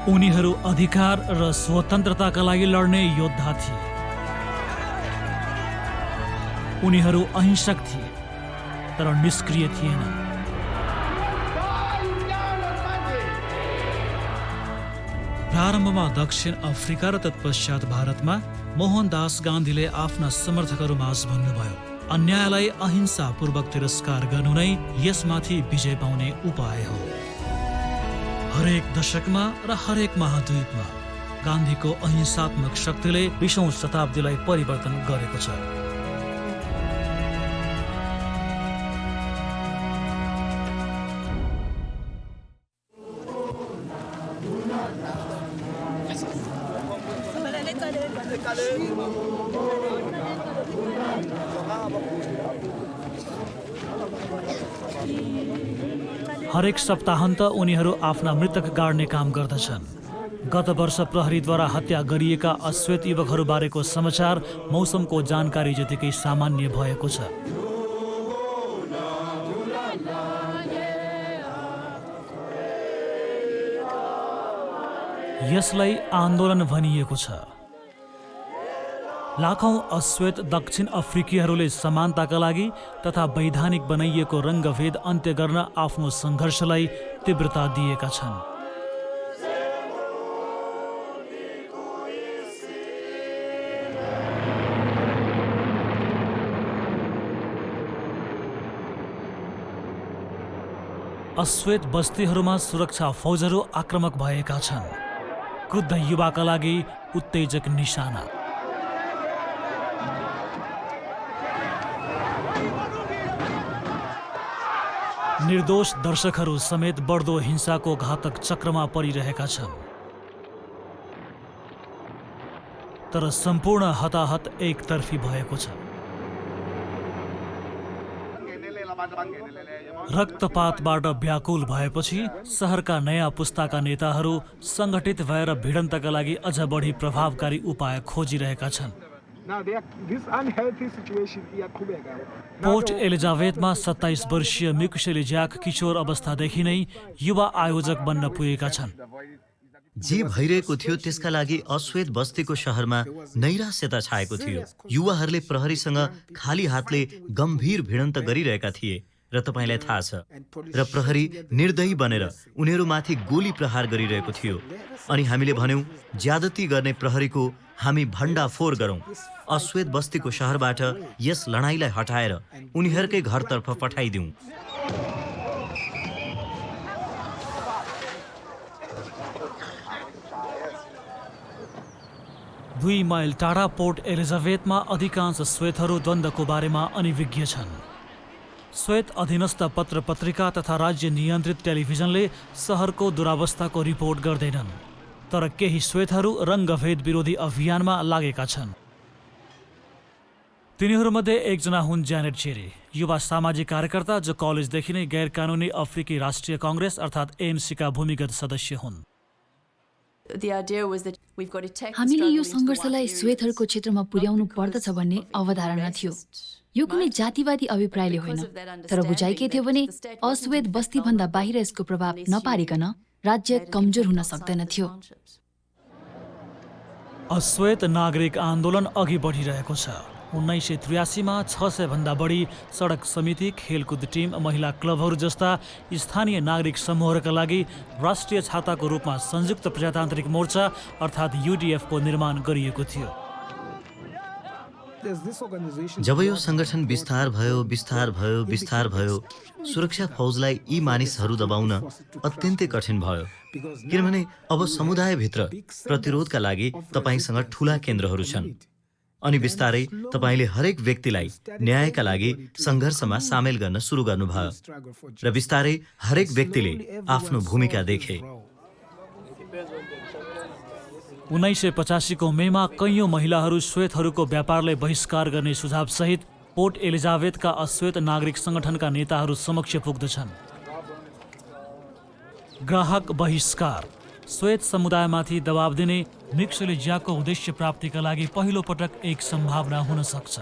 उनीहरू अधिकार र स्वतन्त्रताका लागि लड्ने योद्धा थिए। उनीहरू अहिंसक थिए तर निष्क्रिय थिएनन्। प्रारम्भमा दक्षिण अफ्रिका र तत्पश्चात भारतमा मोहनदास गान्धीले आफ्ना समर्थकहरूमाझ भन्नुभयो, अन्यायलाई अहिंसापूर्वक तिरस्कार गर्नु नै यसमाथि विजय पाउने उपाय हो। हरेक दशकमा र हरेक महाद्वीपमा गान्धीको अहिंसात्मक शक्तिले 20औं शताब्दीलाई परिवर्तन गरेको छ। हरेक सप्ताहन्त उनीहरू आफ्ना मृतक गाड्ने काम गर्दछन्। गत वर्ष प्रहरीद्वारा हत्या गरिएका अश्वेत युवकहरू बारेको समाचार मौसमको जानकारी जतिकै सामान्य भएको छ। यसलाई आन्दोलन भनिएको छ। लाखौं अश्वेत दक्षिण अफ्रिकीहरूले समानताका लागि तथा वैधानिक बनाइएको रङ्गभेद अन्त्य गर्न आफ्नो सङ्घर्षलाई तीव्रता दिएका छन्। अश्वेत बस्तीहरूमा सुरक्षा फौजहरू आक्रामक भएका छन्। क्रुद्ध युवाका लागि उत्तेजक निशाना। निर्दोष दर्शकहरू समेत बढ्दो हिंसाको घातक चक्रमा परिरहेका छन्। तर सम्पूर्ण हताहत एकतर्फी भएको छ। रक्तपातबाट व्याकुल भएपछि सहरका नयाँ पुस्ताका नेताहरू सङ्गठित भएर भिडन्तका लागि अझ बढी प्रभावकारी उपाय खोजिरहेका छन्। पोर्ट एलिजाबेथमा 27 वर्षीय मिकुसेली ज्याक किशोर अवस्थादेखि नै युवा आयोजक बन्न पुगेका छन्। जे भइरहेको थियो त्यसका लागि अश्वेत बस्तीको शहरमा नैराश्यता छाएको थियो। युवाहरूले प्रहरीसँग खाली हातले गम्भीर भिडन्त गरिरहेका थिए र तपाईलाई थाहा छ, र प्रहरी निर्दयी बनेर उनीहरूमाथि गोली प्रहार गरिरहेको थियो। अनि हामीले भन्यौं, ज्यादती गर्ने प्रहरीको हामी भण्डाफोर गरौं। अश्वेत बस्तीको शहरबाट यस लडाईँलाई हटाएर उनीहरूकै घरतर्फ पठाइदिउँ। दुई माइल टाढा पोर्ट एलिजाबेथमा अधिकांश श्वेतहरू द्वन्द्वको बारेमा अनभिज्ञ छन्। श्वेत अधीनस्थ पत्र पत्रिका तथा राज्य नियन्त्रित टेलिभिजनले सहरको दुरावस्थाको रिपोर्ट गर्दैनन्। तर केही श्वेतहरू रङ्गभेद विरोधी अभियानमा लागेका छन्। तिनीहरूमध्ये एकजना हुन् ज्यानेट चेरी, युवा सामाजिक कार्यकर्ता जो कलेजदेखि नै गैर कानुनी अफ्रिकी राष्ट्रिय काङ्ग्रेस अर्थात् एएनसीका भूमिगत सदस्य हुन्। हामीले यो सङ्घर्षलाई श्वेतहरूको क्षेत्रमा पुर्याउनु पर्दछ भन्ने अवधारणा थियो। यो कुनै जातिवादी अभिप्रायले होइन, तर बुझाइ के थियो भने अश्वेत बस्तीभन्दा बाहिर यसको प्रभाव नपारिकन राज्य कमजोर हुन सक्दैन थियो। अश्वेत नागरिक आन्दोलन अघि बढिरहेको छ। 1983 मा 600 भन्दा बढी सडक समिति, खेलकुद टिम, महिला क्लबहरू जस्ता स्थानीय नागरिक समूहहरूका लागि राष्ट्रिय छाताको रूपमा संयुक्त प्रजातान्त्रिक मोर्चा अर्थात् UDF को निर्माण गरिएको थियो। जब यो संगठन विस्तार भयो, सुरक्षा फौजलाई यी मानिसहरू दबाउन अत्यन्तै कठिन भयो, किनभने अब समुदायभित्र प्रतिरोधका लागि तपाईसँग ठूला केन्द्रहरू छन्। अनि बिस्तारै तपाईले हरेक व्यक्तिलाई न्यायका लागि संघर्षमा सामेल गर्न सुरु गर्नुभयो र बिस्तारै हरेक व्यक्तिले आफ्नो भूमिका देखे। 1985 को मेमा कैयौं महिलाहरू श्वेतहरूको व्यापारलाई बहिष्कार गर्ने सुझाव सहित पोर्ट एलिजाबेथका अश्वेत नागरिक संगठनका नेताहरू समक्ष पुग्दछन्। ग्राहक बहिष्कार श्वेत समुदायमाथि दबाव दिने मिक्सेली ज्याकको उद्देश्य प्राप्तिका लागि पहिलो पटक एक सम्भावना हुन सक्छ।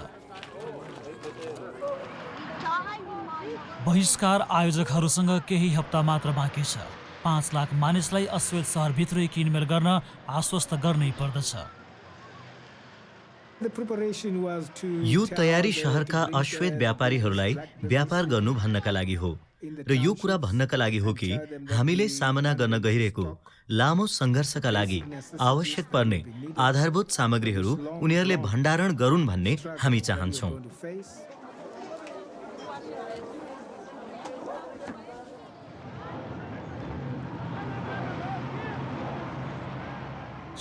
बहिष्कार आयोजकहरूसँग केही हप्ता मात्र बाँकी छ। 5 लाख मानिसलाई अश्वेत सहरभित्रै किनमेल गर्न आश्वस्त गर्नै पर्दछ। यो तयारी शहरका अश्वेत व्यापारीहरूलाई व्यापार गर्नु भन्नका लागि हो र यो कुरा भन्नका लागि हो कि हामीले सामना गर्न गइरहेको लामो सङ्घर्षका लागि आवश्यक पर्ने आधारभूत सामग्रीहरू उनीहरूले भण्डारण गरून् भन्ने हामी चाहन्छौँ।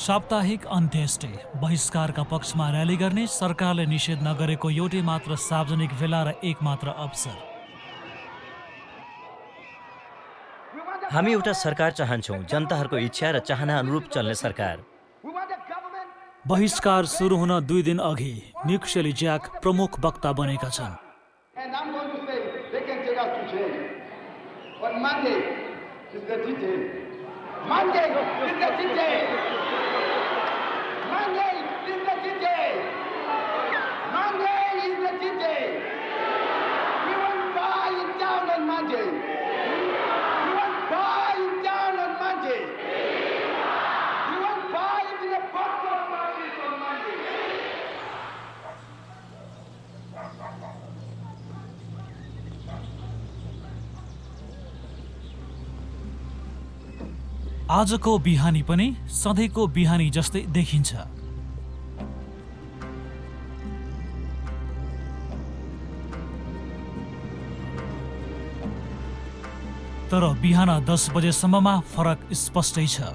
साप्ताहिक अन्त्येष्टि बहिष्कारका पक्षमा र्याली गर्ने सरकारले निषेध नगरेको एउटै मात्र सार्वजनिक भेला र एक मात्र अवसर। हामी एउटा सरकार चाहन्छौँ, जनताहरूको इच्छा र चाहना अनुरूप चल्ने सरकार। बहिष्कार सुरु हुन 2 दिन अघि मिक शेलिज्याक प्रमुख वक्ता बनेका छन्। आजको बिहानी पनि सधैँको बिहानी जस्तै देखिन्छ। तर बिहान 10 बजेसम्ममा फरक स्पष्टै छ।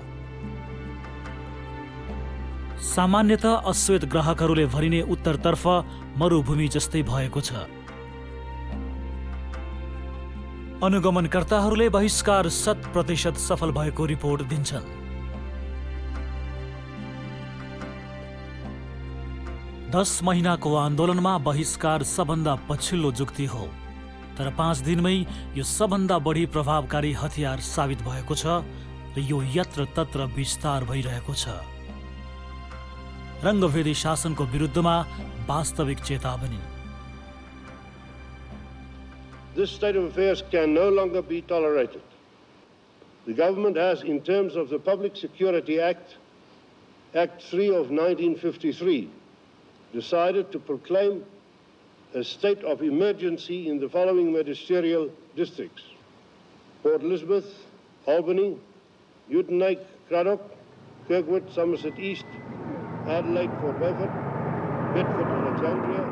सामान्यतः अश्वेत ग्राहकहरूले भरिने उत्तरतर्फ मरुभूमि जस्तै भएको छ। अनुगमनकर्ताहरूले बहिष्कार 100% सफल भएको रिपोर्ट दिन्छन्। दस महिनाको आन्दोलनमा बहिष्कार सबभन्दा पछिल्लो जुक्ति हो, तर 5 दिनमै यो सबभन्दा बढी प्रभावकारी हतियार साबित भएको छ र यो यत्र तत्र विस्तार भइरहेको छ। रङ्गभेदी शासनको विरुद्धमा वास्तविक चेतावनी। This state of affairs can no longer be tolerated. The government has, in terms of the Public Security Act, Act 3 of 1953, decided to proclaim a state of emergency in the following magisterial districts: Port Elizabeth, Albany, Uitenhage, Cradock, Kirkwood, Somerset East, Adelaide, Port Beaufort, Bedford, Alexandria.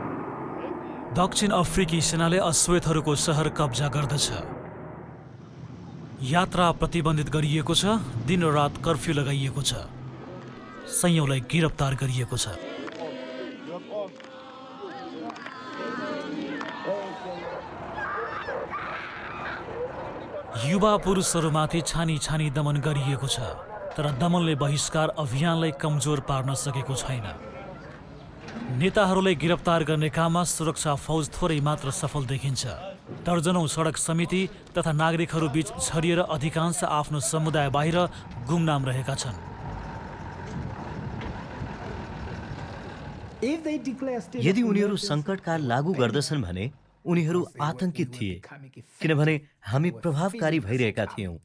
दक्षिण अफ्रिकी सेनाले अश्वेतहरूको सहर कब्जा गर्दछ। यात्रा प्रतिबन्धित गरिएको छ, दिन र रात कर्फ्यू लगाइएको छ, सयौंलाई गिरफ्तार गरिएको छ। युवा पुरुषहरूमाथि छानी छानी दमन गरिएको छ, तर दमनले बहिष्कार अभियानलाई कमजोर पार्न सकेको छैन। नेताहरूलाई गिरफ्तार गर्ने काममा सुरक्षा फौज थोरै मात्र सफल देखिन्छ। दर्जनौं सडक समिति तथा नागरिकहरू बीच छरिएर अधिकांश आफ्नो समुदाय बाहिर गुमनाम रहेका छन्। यदि उनीहरू सङ्कटकाल लागू गर्दछन् भने उनीहरू आतंकित थिए, किनभने हामी प्रभावकारी भइरहेका थियौँ।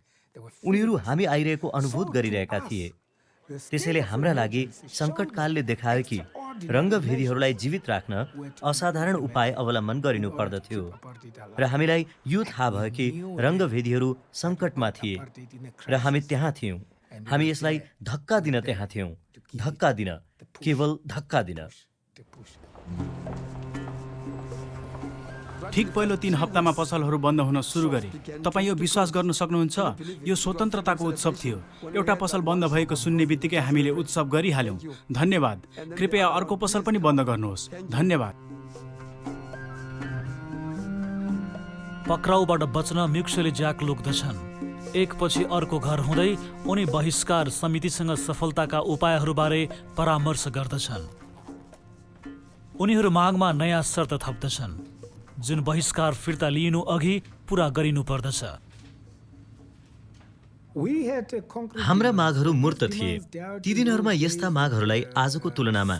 उनीहरू हामी आइरहेको अनुभूत गरिरहेका थिए। त्यसैले हाम्रा लागि सङ्कटकालले देखायो कि रङ्गभेदीहरूलाई जीवित राख्न असाधारण उपाय अवलम्बन गरिनु पर्दथ्यो र हामीलाई यो थाहा भयो कि रङ्गभेदीहरू सङ्कटमा थिए र हामी त्यहाँ थियौँ। हामी यसलाई धक्का दिन त्यहाँ थियौँ, धक्का दिन, केवल धक्का दिन। ठिक पहिलो 3 हप्तामा पसलहरू बन्द हुन सुरु गरे। तपाईँ यो विश्वास गर्न सक्नुहुन्छ? यो स्वतन्त्रताको उत्सव थियो। एउटा पसल बन्द भएको सुन्ने बित्तिकै हामीले उत्सव गरिहाल्यौँ। धन्यवाद। कृपया अर्को पसल पनि बन्द गर्नुहोस्। धन्यवाद। पक्राउबाट बच्न मिक शेलिज्याक लुक्दछन्। एकपछि अर्को घर हुँदै उनी बहिष्कार समितिसँग सफलताका उपायहरूबारे परामर्श गर्दछन्। उनीहरू मागमा नयाँ शर्त थप्दछन्, जुन बहिष्कार फिर्ता लिनु अघि पूरा गरिनु पर्दछ। हाम्रा मागहरू मूर्त थिए। ती दिनहरूमा यस्ता मागहरूलाई आजको तुलनामा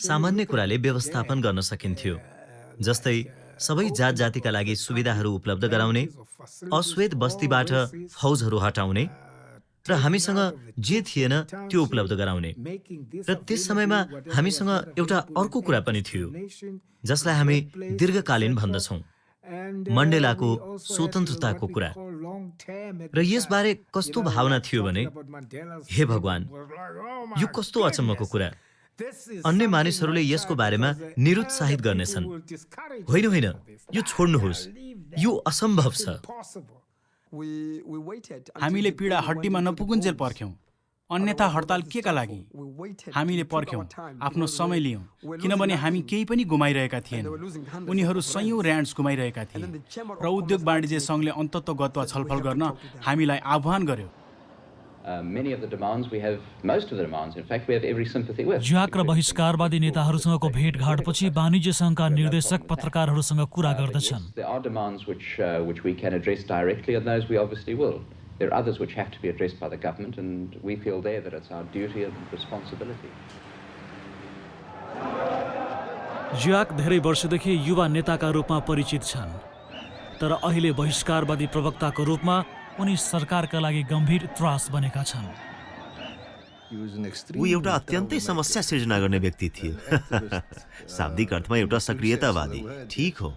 सामान्य कुराले व्यवस्थापन गर्न सकिन्थ्यो, जस्तै सबै जात जातिका लागि सुविधाहरू उपलब्ध गराउने, अश्वेत बस्तीबाट फौजहरू हटाउने र हामीसँग जे थिएन त्यो उपलब्ध गराउने। र त्यस समयमा हामीसँग एउटा अर्को कुरा पनि थियो जसलाई हामी दीर्घकालीन भन्दछौँ, मण्डेलाको स्वतन्त्रताको कुरा। र यसबारे कस्तो भावना थियो भने, हे भगवान, यो कस्तो अचम्मको कुरा, अन्य मानिसहरूले यसको बारेमा निरुत्साहित गर्नेछन्। होइन होइन, यो छोड्नुहोस्, यो असम्भव छ। हामीले पीडा हड्डीमा नपुगुन्जेल पर्ख्यौँ, अन्यथा हडताल के का लागि? हामीले पर्ख्यौँ, आफ्नो समय लियौँ, किनभने हामी केही पनि गुमाइरहेका थिएनौँ। उनीहरू सयौँ र्यान्ड्स गुमाइरहेका थिए र उद्योग वाणिज्य सङ्घले अन्तत्वगत छलफल गर्न हामीलाई आह्वान गर्यो। ज्याक र बहिष्कारवादी नेताहरूसँगको भेटघाटपछि वाणिज्य सङ्घका निर्देशक पत्रकारहरूसँग कुरा गर्दछन्। ज्याक धेरै वर्षदेखि युवा नेताका रूपमा परिचित छन्, तर अहिले बहिष्कारवादी प्रवक्ताको रूपमा उनी सरकारका लागि गम्भीर त्रास बनेका छन्। ऊ एउटा अत्यन्तै समस्या सिर्जना गर्ने व्यक्ति थिए। शाब्दिक अर्थमा एउटा सक्रियतावादी, ठीक हो।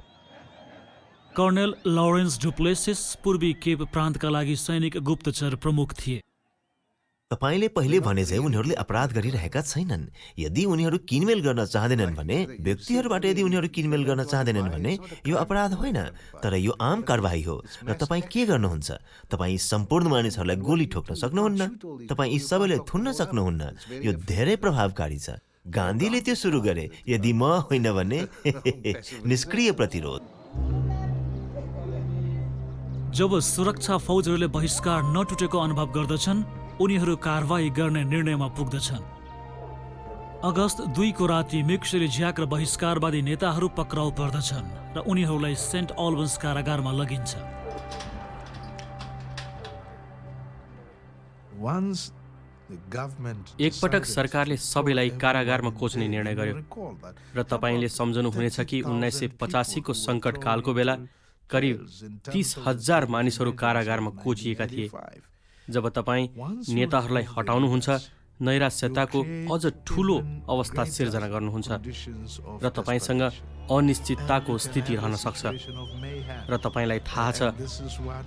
कर्नेल लरेन्स डुप्लेसिस पूर्वी केप प्रान्तका लागि सैनिक गुप्तचर प्रमुख थिए। तपाईले पहिले भने चाहिँ उनीहरूले अपराध गरिरहेका छैनन्। यदि उनीहरू किनमेल गर्न चाहँदैनन् भने, व्यक्तिहरूबाट यदि उनीहरू किनमेल गर्न चाहँदैनन् भने यो अपराध होइन, तर यो आम कारबाही हो। र तपाईँ के गर्नुहुन्छ? तपाईँ सम्पूर्ण मानिसहरूलाई गोली ठोक्न सक्नुहुन्न, तपाईँ यी सबैले थुन्न सक्नुहुन्न। यो धेरै प्रभावकारी छ। गान्धीले त्यो सुरु गरे, यदि म होइन भने निष्क्रिय प्रतिरोध। जब सुरक्षा फौजहरूले बहिष्कार नटुटेको अनुभव गर्दछन्, उनीहरू कारवाही गर्ने निर्णयमा पुग्दछन्। अगस्त 2 को राति मिक्सेली ज्याक र बहिष्कारवादी नेताहरू पक्राउ पर्दछन् र उनीहरूलाई सेन्ट अल्बन्स कारागारमा लगिन्छ। एकपटक सरकारले सबैलाई कारागारमा कोच्ने निर्णय गर्यो र तपाईँले सम्झनुहुनेछ कि 1985 को सङ्कटकालको बेला करिब 30,000 मानिसहरू कारागारमा कोचिएका थिए। जब तपाईँ नेताहरूलाई हटाउनुहुन्छ, नैराश्यताको अझ ठुलो अवस्था सिर्जना गर्नुहुन्छ र तपाईँसँग अनिश्चितताको स्थिति रहन सक्छ। र तपाईँलाई थाहा छ,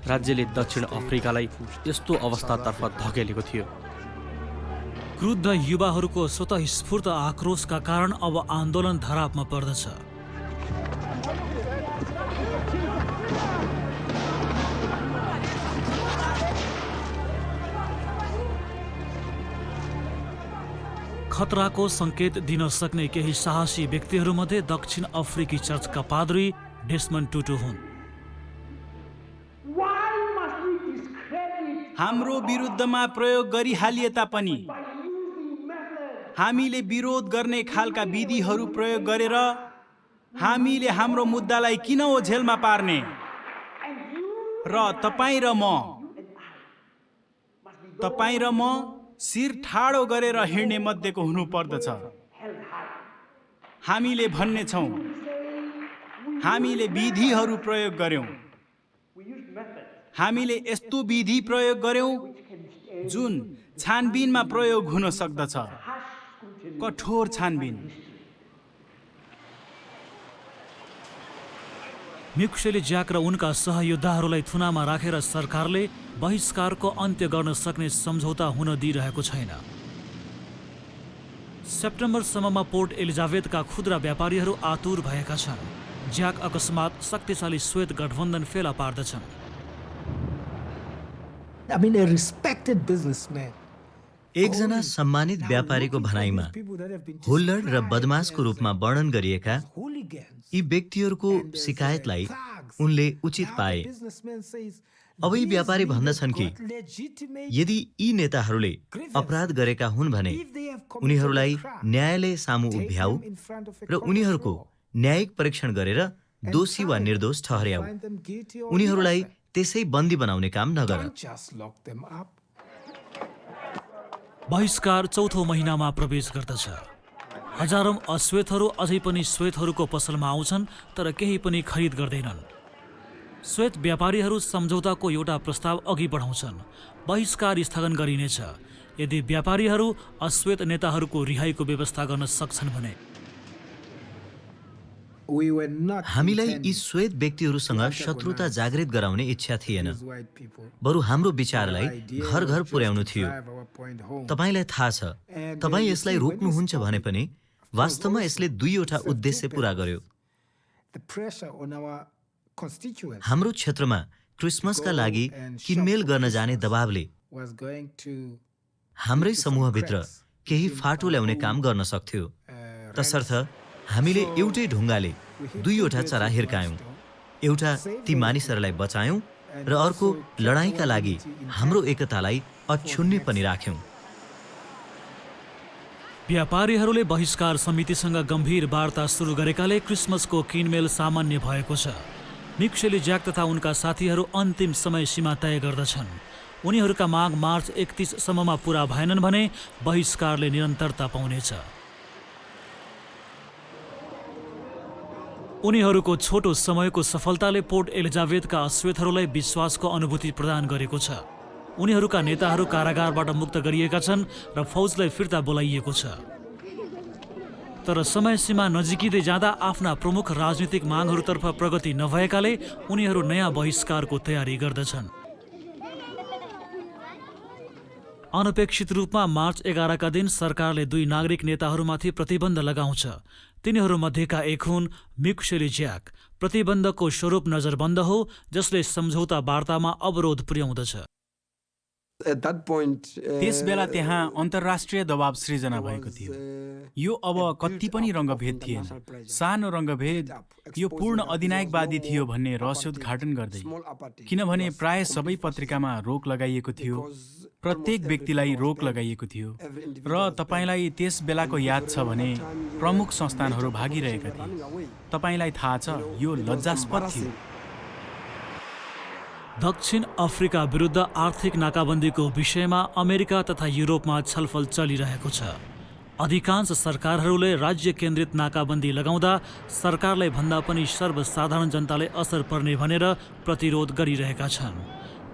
राज्यले दक्षिण अफ्रिकालाई यस्तो अवस्थातर्फ धकेलेको थियो। क्रुद्ध युवाहरूको स्वतःस्फूर्त आक्रोशका कारण अब आन्दोलन धरापमा पर्दछ। खतराको सङ्केत दिन सक्ने केही साहसी व्यक्तिहरूमध्ये दक्षिण अफ्रिकी चर्चका पाद्री डेस्मन्ड टुटु हुन्। हाम्रो विरुद्धमा प्रयोग गरिहालिए तापनि हामीले विरोध गर्ने खालका विधिहरू प्रयोग गरेर हामीले हाम्रो मुद्दालाई किन ओझेलमा पार्ने? र तपाईँ र म शिर ठाडो गरेर हिँड्ने मध्येको हुनु पर्दछ। हामीले भन्ने छौँ, हामीले विधिहरू प्रयोग गर्यौं, हामीले यस्तो विधि प्रयोग गर्यौं जुन छानबिनमा प्रयोग हुन सक्दछ, कठोर छानबिन। मिक्सेली ज्याक र उनका सहयोद्धाहरूलाई थुनामा राखेर सरकारले बहिष्कारको अन्त्य गर्न सक्ने सम्झौता हुन दिइरहेको छैन। सेप्टेम्बरसम्ममा पोर्ट एलिजाबेथका खुद्रा व्यापारीहरू आतुर भएका छन्। ज्याक अकस्मात शक्तिशाली श्वेत गठबन्धन फेला पार्दछन्। एकजना सम्मानित व्यापारीको भनाइमा हुल्लड र बदमाशको रूपमा वर्णन गरिएका यी व्यक्तिहरूको शिकायतलाई उनले उचित पाए। अब यी व्यापारी भन्दछन् कि यदि यी नेताहरूले अपराध गरेका हुन् भने उनीहरूलाई न्यायालय सामु उभ्याऊ र उनीहरूको न्यायिक परीक्षण गरेर दोषी वा निर्दोष ठहर्याऊ। उनीहरूलाई त्यसै बन्दी बनाउने काम नगर। बहिष्कार चौथो महिनामा प्रवेश गर्दछ। हजारौं अश्वेतहरू अझै पनि श्वेतहरूको पसलमा आउँछन्, तर केही पनि खरिद गर्दैनन्। श्वेत व्यापारीहरू सम्झौताको एउटा प्रस्ताव अघि बढाउँछन्। बहिष्कार स्थगन गरिनेछ यदि व्यापारीहरू अश्वेत नेताहरूको रिहाईको व्यवस्था गर्न सक्छन् भने। हामीलाई यी श्वेत व्यक्तिहरूसँग शत्रुता जागृत गराउने इच्छा थिएन, बरु हाम्रो विचारलाई घर घर पुर्याउनु थियो। तपाईलाई थाहा छ, तपाईँ यसलाई रोक्नुहुन्छ भने पनि वास्तवमा यसले दुईवटा उद्देश्य पूरा गर्यो। हाम्रो क्षेत्रमा क्रिसमसका लागि किनमेल गर्न जाने दबावले हाम्रै समूहभित्र केही फाटो ल्याउने काम गर्न सक्थ्यो। तसर्थ हामीले एउटै ढुङ्गाले दुईवटा चरा हिर्कायौँ। एउटा ती मानिसहरूलाई बचायौँ र अर्को लडाईँका लागि हाम्रो एकतालाई अक्षुण्य पनि राख्यौँ। व्यापारीहरूले बहिष्कार समितिसँग गम्भीर वार्ता सुरु गरेकाले क्रिसमसको किनमेल सामान्य भएको छ। मिक्सेली ज्याक तथा उनका साथीहरू अन्तिम समय सीमा तय गर्दछन्। उनीहरूका माग मार्च 31 सम्ममा पूरा भएनन् भने बहिष्कारले निरन्तरता पाउनेछ। उनीहरूको छोटो समयको सफलताले पोर्ट एलिजाबेथका अश्वेतहरूलाई विश्वासको अनुभूति प्रदान गरेको छ। उनीहरूका नेताहरू कारागारबाट मुक्त गरिएका छन् र फौजलाई फिर्ता बोलाइएको छ। तर समय सीमा नजिकिँदै जाँदा आफ्ना प्रमुख राजनीतिक मागहरूतर्फ प्रगति नभएकाले उनीहरू नयाँ बहिष्कारको तयारी गर्दछन्। अनपेक्षित रूपमा मार्च 11 का दिन सरकारले दुई नागरिक नेताहरूमाथि प्रतिबन्ध लगाउँछ। तिनीहरूमध्येका एक हुन् मिक्सेली ज्याक। प्रतिबन्धको स्वरूप नजरबन्द हो जसले सम्झौता वार्तामा अवरोध पुर्याउँदछ। त्यस बेला त्यहाँ अन्तर्राष्ट्रिय दबाव सृजना भएको थियो। यो अब कति पनि रङ्गभेद थिएन। सानो रङ्गभेद यो पूर्ण अधिनायकवादी थियो भन्ने रहस्योद्घाटन गर्दै, किनभने प्राय सबै पत्रिकामा रोक लगाइएको थियो, प्रत्येक व्यक्तिलाई रोक लगाइएको थियो र तपाईलाई त्यस बेलाको याद छ भने प्रमुख संस्थानहरू भागिरहेका थिए। तपाईलाई थाहा छ, यो लज्जास्पद थियो। दक्षिण अफ्रिका विरुद्ध आर्थिक नाकाबन्दीको विषयमा अमेरिका तथा युरोपमा छलफल चलिरहेको छ। अधिकांश सरकारहरूले राज्य केन्द्रित नाकाबन्दी लगाउँदा सरकारलाई भन्दा पनि सर्वसाधारण जनताले असर पर्ने भनेर प्रतिरोध गरिरहेका छन्।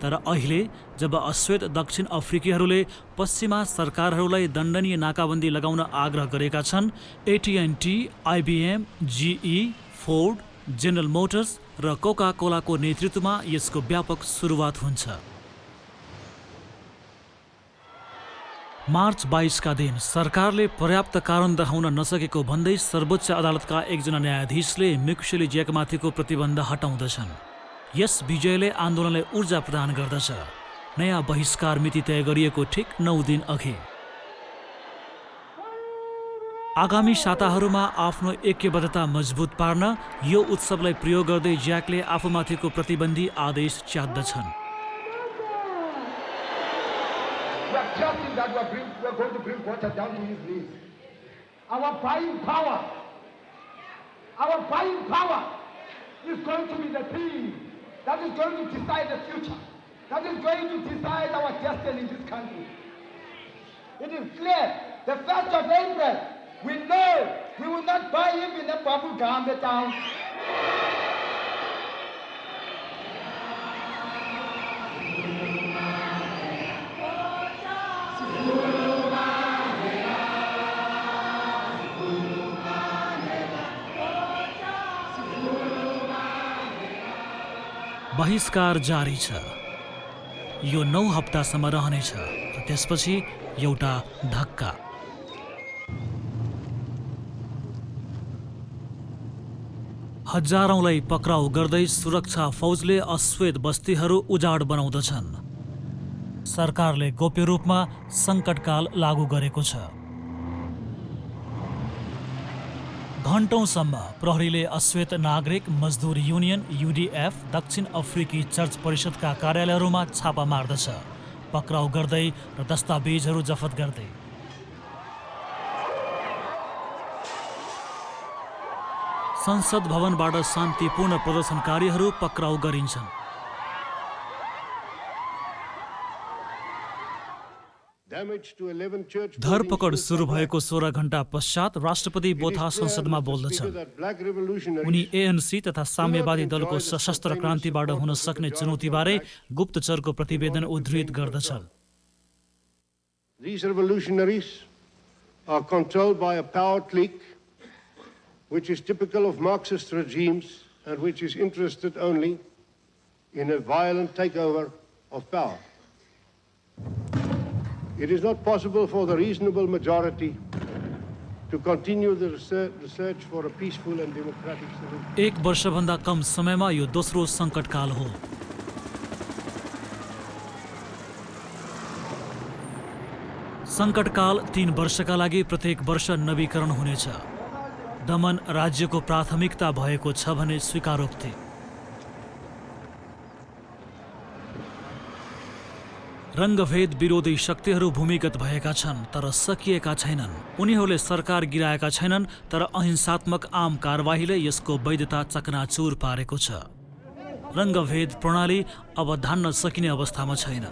तर अहिले जब अश्वेत दक्षिण अफ्रिकीहरूले पश्चिमा सरकारहरूलाई दण्डनीय नाकाबन्दी लगाउन आग्रह गरेका छन्, AT&T, IBM, GE, Ford, general Motors र कोका कोलाको नेतृत्वमा यसको व्यापक सुरुवात हुन्छ। मार्च 22 का दिन सरकारले पर्याप्त कारण देखाउन नसकेको भन्दै सर्वोच्च अदालतका एकजना न्यायाधीशले मिक्सेली ज्याकमाथिको प्रतिबन्ध हटाउँदछन्। यस विजयले आन्दोलनलाई ऊर्जा प्रदान गर्दछ। नयाँ बहिष्कार मिति तय गरिएको ठिक 9 दिन अघि। आगामी साताहरूमा आफ्नो ऐक्यबद्धता मजबुत पार्न यो उत्सवलाई प्रयोग गर्दै ज्याकले आफूमाथिको प्रतिबन्धी आदेश च्याद्दछन्। We know we will not buy him in a bubble gum town. बहिष्कार जारी छ। यो 9 हप्तासम्म रहनेछ र त्यसपछि एउटा धक्का। हजारौंलाई पक्राउ गर्दै सुरक्षा फौजले अश्वेत बस्तीहरू उजाड बनाउँदछन्। सरकारले गोप्य रूपमा सङ्कटकाल लागू गरेको छ। घण्टौंसम्म प्रहरीले अश्वेत नागरिक मजदुर युनियन UDF, दक्षिण अफ्रिकी चर्च परिषदका कार्यालयहरूमा छापा मार्दछ, पक्राउ गर्दै र दस्तावेजहरू जफत गर्दै। संसद भवनबाट शान्तिपूर्ण प्रदर्शनकारीहरू पक्राउ गरिन्छन्। damage to 11 church धरपकड buildings in सुरु South भएको 16 घण्टा पश्चात राष्ट्रपति It is बोथा clear, संसदमा Mr. बोल्दछन्। Speaker, that black revolutionaries उनी एएनसी तथा साम्यवादी दलको enjoy the सशस्त्र spontaneous क्रान्तिबाट support हुन of the सक्ने majority चुनौतीबारे of blacks गुप्तचरको प्रतिवेदन उद्धृत गर्दछन्। These revolutionaries are controlled by a power clique which is typical of Marxist regimes and which is interested only in a violent takeover of power. It is not possible for the reasonable majority to continue the search for a peaceful and democratic solution. एक वर्षभन्दा कम समयमा यो दोस्रो सङ्कटकाल हो। सङ्कटकाल 3 वर्षका लागि प्रत्येक वर्ष नवीकरण हुनेछ। दमन राज्यको प्राथमिकता भएको छ भने स्वीकारोक्ति। रङ्गभेद विरोधी शक्तिहरू भूमिगत भएका छन् तर सकिएका छैनन्। उनीहरूले सरकार गिराएका छैनन् तर अहिंसात्मक आम कारबाहीले यसको वैधता चकनाचुर पारेको छ। रङ्गभेद प्रणाली अब धान्न सकिने अवस्थामा छैन।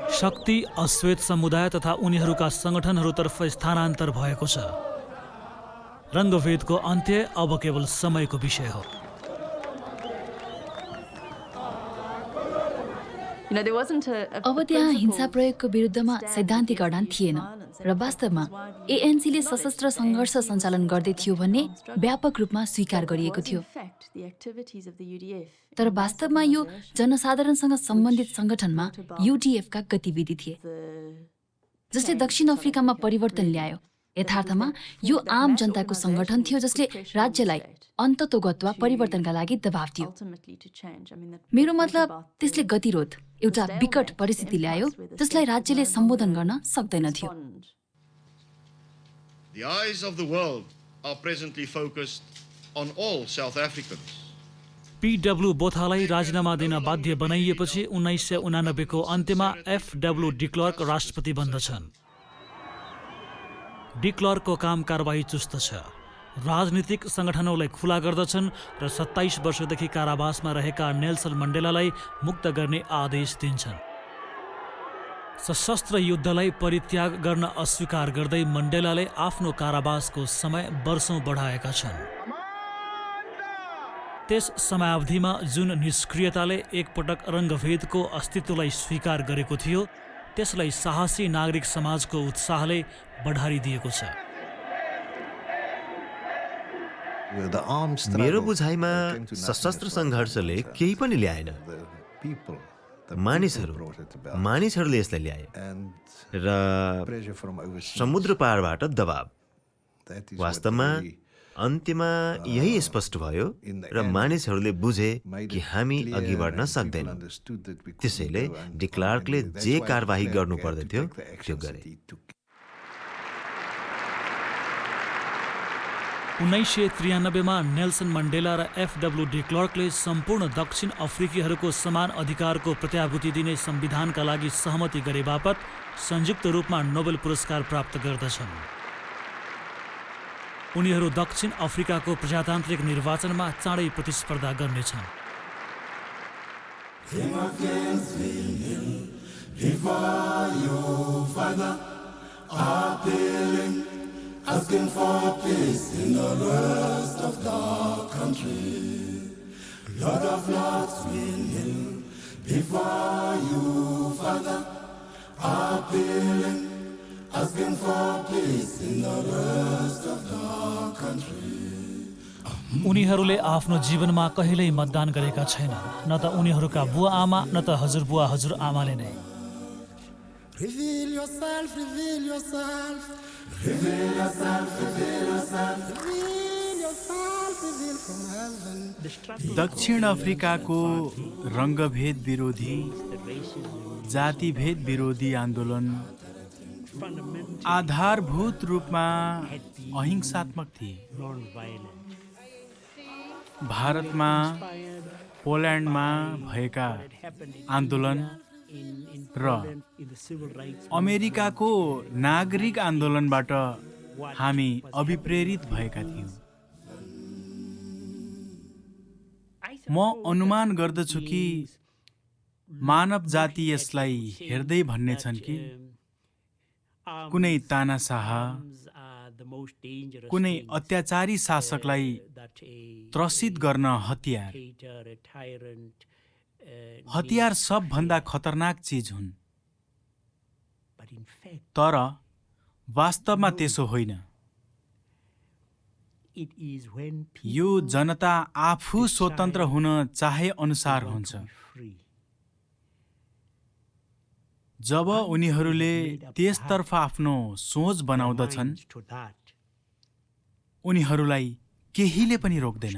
शक्ति अश्वेत समुदाय तथा उनीहरूका सङ्गठनहरूतर्फ स्थानान्तर भएको छ। रङ्गभेदको अन्त्य अब केवल समयको विषय हो। अब त्यहाँ हिंसा प्रयोगको विरुद्धमा सैद्धान्तिक अडान थिएन र वास्तवमा एएनसीले सशस्त्र सङ्घर्ष सञ्चालन गर्दै थियो भन्ने व्यापक रूपमा स्वीकार गरिएको थियो। तर वास्तवमा यो जनसाधारणसँग सम्बन्धित सङ्गठनमा युडिएफका गतिविधि थिए जसले दक्षिण अफ्रिकामा परिवर्तन ल्यायो। यथार्थमा यो आम जनताको सङ्गठन थियो जसले राज्यलाई अन्ततोगत वा परिवर्तनका लागि दबाव दियो। मेरो मतलब त्यसले गतिरोध एउटा विकट परिस्थिति ल्यायो जसलाई राज्यले सम्बोधन गर्न सक्दैन थियो। The eyes of the world are presently focused on all South Africans. P W बोथालाई राजीनामा दिन बाध्य बनाइएपछि 1989 को अन्त्यमा एफडब्ल्यू डिक्लर्क राष्ट्रपति बन्दछन्। डिक्लर्कको काम कारबाही चुस्त छ। राजनीतिक सङ्गठनहरूलाई खुला गर्दछन् र 27 वर्षदेखि कारावासमा रहेका नेल्सन मण्डेलालाई मुक्त गर्ने आदेश दिन्छन्। सशस्त्र युद्धलाई परित्याग गर्न अस्वीकार गर्दै मण्डेलाले आफ्नो कारावासको समय वर्षौं बढाएका छन्। त्यस समयावधिमा जुन निष्क्रियताले एकपटक रङ्गभेदको अस्तित्वलाई स्वीकार गरेको थियो त्यसलाई साहसी नागरिक समाजको उत्साहले बढारिदिएको छ। मेरो बुझाइमा सशस्त्र सङ्घर्षले केही पनि ल्याएन। मानिसहरूले यसलाई ल्याए र समुद्र पारबाट दबाव। वास्तवमा अन्त्यमा यही स्पष्ट भयो र मानिसहरूले बुझे कि हामी अघि बढ्न सक्दैनौँ। त्यसैले डिक्लर्कले जे कारबाही गर्नु पर्दथ्यो त्यो गरे। 1993 मा नेल्सन मण्डेला र एफडब्ल्यू डिक्लर्कले सम्पूर्ण दक्षिण अफ्रिकीहरूको समान अधिकारको प्रत्याभूति दिने संविधानका लागि सहमति गरे बापत संयुक्त रूपमा नोबेल पुरस्कार प्राप्त गर्दछन्। उनीहरू दक्षिण अफ्रिकाको प्रजातान्त्रिक निर्वाचनमा चाँडै प्रतिस्पर्धा गर्नेछन्। Asking for a place in the rest of the country. Lord of Lords, we kneel before you, Father, appealing, asking for a place in the rest of the country. उनीहरूले आफ्नो जीवनमा कहिल्यै मतदान गरेका छैनन्, न त उनीहरूका बुवा आमा न त हजुरबुवा हजुरआमाले नै। Reveal yourself, reveal yourself. Reveal yourself, reveal yourself. Reveal yourself, reveal from heaven. दक्षिण अफ्रिकाको रङ्गभेद विरोधी, जातिभेद विरोधी आन्दोलन आधारभूत रूपमा अहिंसात्मक थिए। भारतमा, पोल्यान्डमा भएका आन्दोलन र अमेरिकाको नागरिक आन्दोलनबाट हामी अभिप्रेरित भएका थियौँ। म अनुमान गर्दछु कि मानव जाति यसलाई हेर्दै भन्ने छन् कि कुनै तानाशाह, कुनै अत्याचारी शासकलाई त्रसित गर्न हतियार सबभन्दा खतरनाक चिज हुन्। तर वास्तवमा त्यसो होइन। यो जनता आफू स्वतन्त्र हुन चाहे अनुसार हुन्छ। जब उनीहरूले त्यसतर्फ आफ्नो सोच बनाउँदछन्, उनीहरूलाई केहीले पनि रोक्दैन।